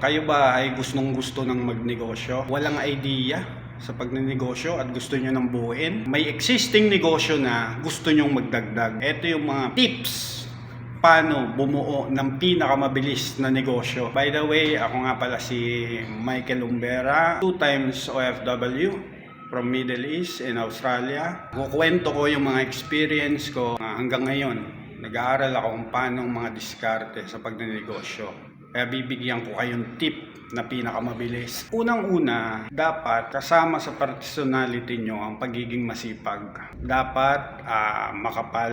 Kayo ba ay gustong-gusto ng magnegosyo? Walang idea sa pagnenegosyo at gusto nyo nang buuin? May existing negosyo na gusto nyong magdagdag. Ito yung mga tips paano bumuo ng pinakamabilis na negosyo. By the way, ako nga pala si Michael Umbera, 2 times OFW from Middle East and Australia. Kukwento ko yung mga experience ko hanggang ngayon. Nag-aaral ako kung paano mga diskarte sa pagnenegosyo. Kaya bibigyan ko kayong tip na pinakamabilis. Unang-una, dapat kasama sa personality nyo ang pagiging masipag. Dapat makapal,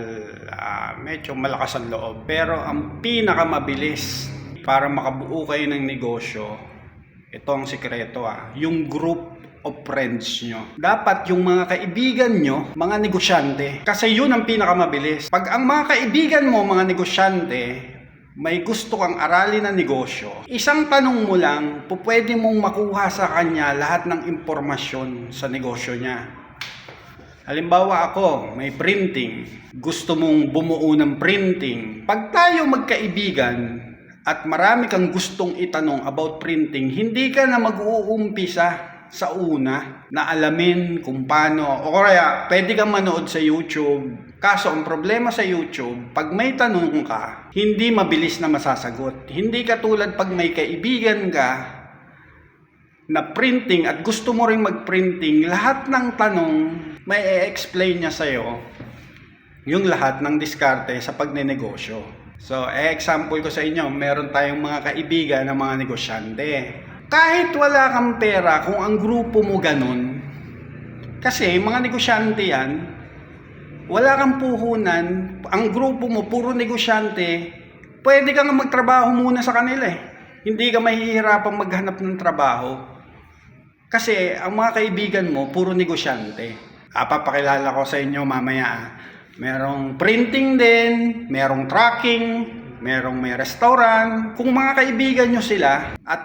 medyo malakas ang loob. Pero ang pinakamabilis para makabuo kayo ng negosyo, ito ang sikreto yung group of friends nyo. Dapat yung mga kaibigan nyo, mga negosyante. Kasi yun ang pinakamabilis. Pag ang mga kaibigan mo, mga negosyante, may gusto kang aralin na negosyo, isang tanong mo lang, pwede mong makuha sa kanya lahat ng impormasyon sa negosyo niya. Halimbawa ako, may printing. Gusto mong bumuo ng printing. Pag tayo magkaibigan at marami kang gustong itanong about printing, hindi ka na mag-uumpisa sa una na alamin kung paano, o kaya pwede kang manood sa YouTube. Kaso ang problema sa YouTube, pag may tanong ka, hindi mabilis na masasagot. Hindi katulad pag may kaibigan ka na printing at gusto mo ring mag-printing, lahat ng tanong may explain niya sa'yo yung lahat ng diskarte sa pagnenegosyo. So, example ko sa inyo, meron tayong mga kaibigan na mga negosyante. Kahit wala kang pera, kung ang grupo mo ganun, kasi mga negosyante yan, wala kang puhunan, ang grupo mo puro negosyante, pwede kang magtrabaho muna sa kanila Hindi ka mahihirapang maghanap ng trabaho. Kasi ang mga kaibigan mo, puro negosyante. Papakilala ko sa inyo mamaya. Merong printing din, merong trucking, merong may restaurant. Kung mga kaibigan nyo sila, at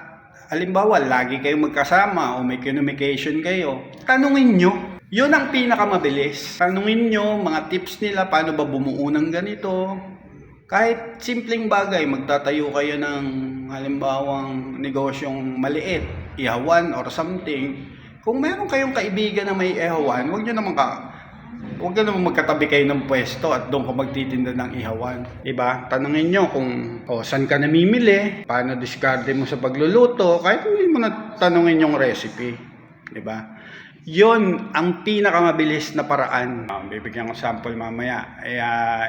halimbawa, lagi kayong magkasama o may communication kayo, tanungin nyo. Yun ang pinakamabilis. Tanungin nyo mga tips nila, paano ba bumuo ng ganito. Kahit simpleng bagay, magtatayo kayo ng halimbawang negosyong maliit, ihawan or something. Kung meron kayong kaibigan na may ihawan, huwag nyo naman magkatabi kayo ng pwesto at doon ka magtitinda ng ihawan. Diba? Tanungin nyo kung saan ka namimili, paano discarte mo sa pagluluto, kahit hindi mo na tanungin yung recipe. Diba? Yun ang pinakamabilis na paraan. Bibigyan ko sample mamaya.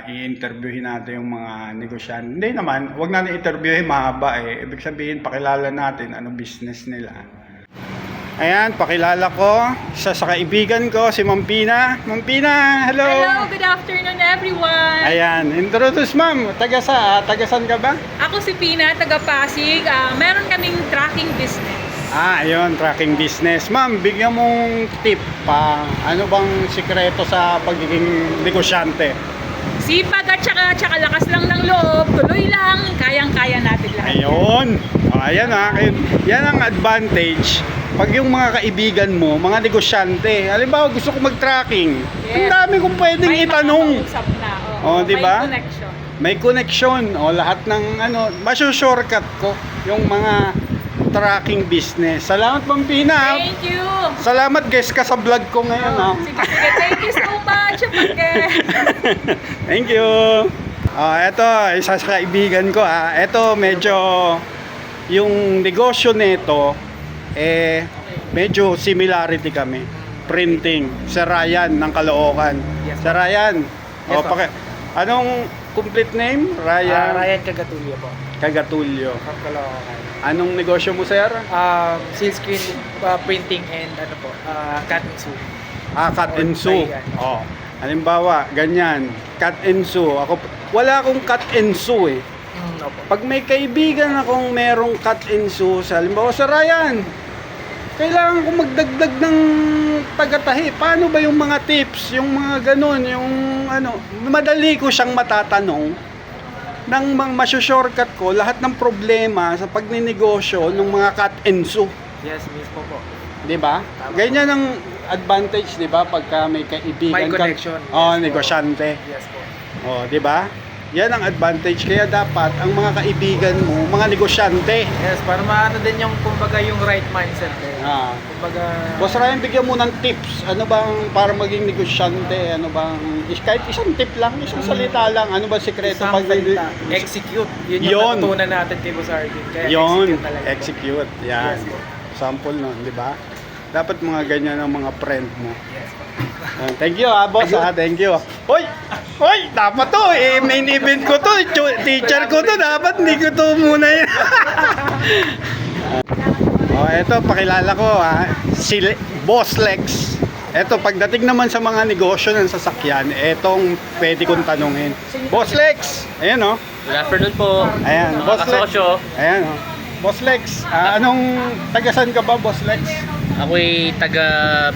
I-interviewin natin yung mga negosyante. Hindi naman, huwag natin interviewin, mahaba Ibig sabihin, pakilala natin ano business nila. Ayan, pakilala ko sa kaibigan ko, si Ma'am Pina. Ma'am Pina, hello! Hello, good afternoon everyone! Ayan, introduce ma'am. Tagasan ka ba? Ako si Pina, taga Pasig. Meron kaming tracking business. Ayun, tracking business. Ma'am, bigyan mong tip ano bang sikreto sa pagiging negosyante? Sipag at tsaka lakas lang ng loob, tuloy lang, kayang-kaya natin lahat. Ayun! Ayan yan ang advantage. Pag yung mga kaibigan mo, mga negosyante, halimbawa gusto ko mag-tracking, ang dami kong pwedeng itanong. Di ba? May connection. May connection. Lahat ng masu-shortcut ko yung mga tracking business. Salamat, Ma'am Pina. Thank you. Salamat, guys, ka sa vlog ko ngayon. Sige. Thank you so much. Thank you. Ito, isa sa kaibigan ko. Ito, medyo yung negosyo nito, medyo similarity kami. Printing. Si Ryan ng Caloocan. Yes, Si Ryan. Yes, Anong complete name? Ryan Cagatulio po. Cagatulio. From Caloocan. Anong negosyo mo, sir? Silkscreen printing and cut and sew. Cut and sew. Ayan. Halimbawa, ganyan. Cut and sew. Wala akong cut and sew Opo. Pag may kaibigan akong merong cut and sew, halimbawa sa Ryan, kailangan ko magdagdag ng tagatahi. Paano ba yung mga tips, yung mga ganun, yung madali ko siyang matatanong nang masu-shortcut ko lahat ng problema sa pagninegosyo ng mga cut and sew. Yes, mismo po. 'Di ba? Ganyan ang advantage, 'di ba, pagka may kaibigan May connection. ka. Yes, negosyante. Yes po. 'di ba? Yan ang advantage. Kaya dapat ang mga kaibigan mo, mga negosyante. Yes, para maano din yung, kumbaga, yung right mindset. Kumbaga, Boss Ryan, bigyan mo ng tips. Ano bang para maging negosyante? Ano bang, kahit isang tip lang, isang salita lang. Ano ba sikreto? isang salita, execute. Yun yung Yun. natutunan natin kay Boss Arvin. Kaya Yon, execute talaga. execute. Yan. Yes, po. Sample nun, di ba? Dapat mga ganyan ang mga friend mo. Thank you boss thank you. Hoy! Hoy! Dapat to, main event ko to, teacher ko to, dapat hindi ko to muna yun. Eto, pakilala ko si Boss Lex. Eto, pagdating naman sa mga negosyo ng sasakyan, etong pwede kong tanungin. Boss Lex! Ayan o. Good afternoon po. Ayan, Mga Boss Lex. kasosyo. Ayan o. Boss Lex, anong tagasan ka ba, Boss Lex? Ako'y taga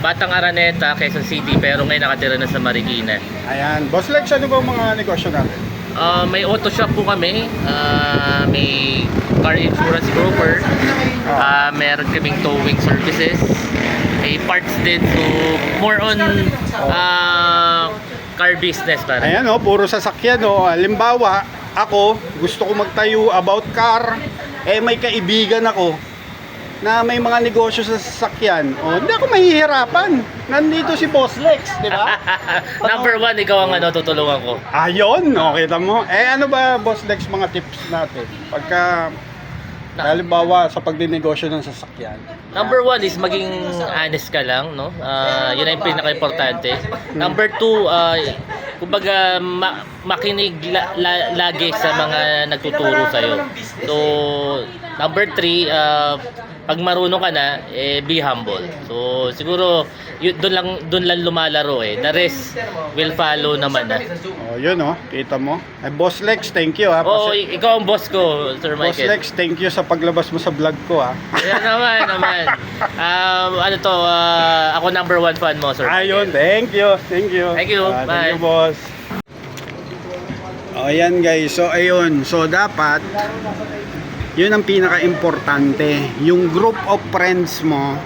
Batang Araneta, Quezon City, pero ngayon nakatira na sa Marikina. Ayan. Boss Lex, ano ba mga negosyo natin? May auto shop po kami, may car insurance broker, meron kaming towing services, may parts din, so more on car business para. Ayan o, puro sasakyan o. Halimbawa, ako, gusto ko magtayo about car, may kaibigan ako na may mga negosyo sa sasakyan. Hindi ako mahihirapan. Nandito si Boss Lex, di ba? Number 1, ikaw ang tutulungan ko. Ayun, kita mo. Ano ba, Boss Lex, mga tips natin? Pagka, halimbawa, sa pagdinegosyo ng sasakyan. Number 1 is maging honest ka lang, no? Yun ang pinaka-importante. Number 2, kumbaga makinig lagi sa mga nagtuturo sa'yo. So, number 3, pag marunong ka na, be humble. So, siguro, doon lang lumalaro The rest will follow naman Yun kita mo. Boss Lex, thank you Oo, ikaw ang boss ko, Sir Boss Michael. Lex, thank you sa paglabas mo sa vlog ko Yan naman. Ako number 1 fan mo, Sir Ayun, Michael. thank you. Thank you. Thank you. Thank Bye. you, boss. Ayan guys, so ayun. So dapat yun ang pinaka-importante. Yung group of friends mo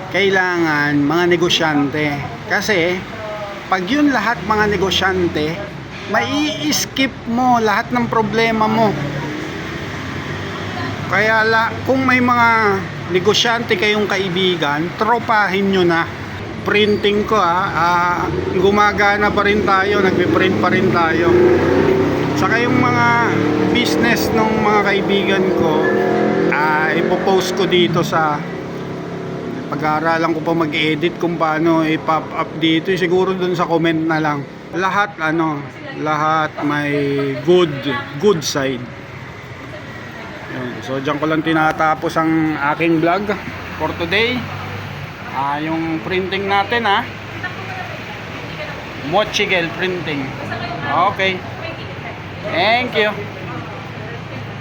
kailangan mga negosyante. Kasi pag yun lahat mga negosyante, mai-skip mo lahat ng problema mo. Kaya kung may mga negosyante kayong kaibigan, tropahin nyo na. Printing ko gumagana pa rin tayo, nagpiprint pa rin tayo. Saka yung mga business ng mga kaibigan ko, ipopost ko dito sa pag-aaralan ko pa mag-edit kung paano i-pop up dito. Siguro dun sa comment na lang. Lahat may good side. Yun. So diyan ko lang tinatapos ang aking vlog for today. Yung printing natin Mochigel printing. Okay. Thank you.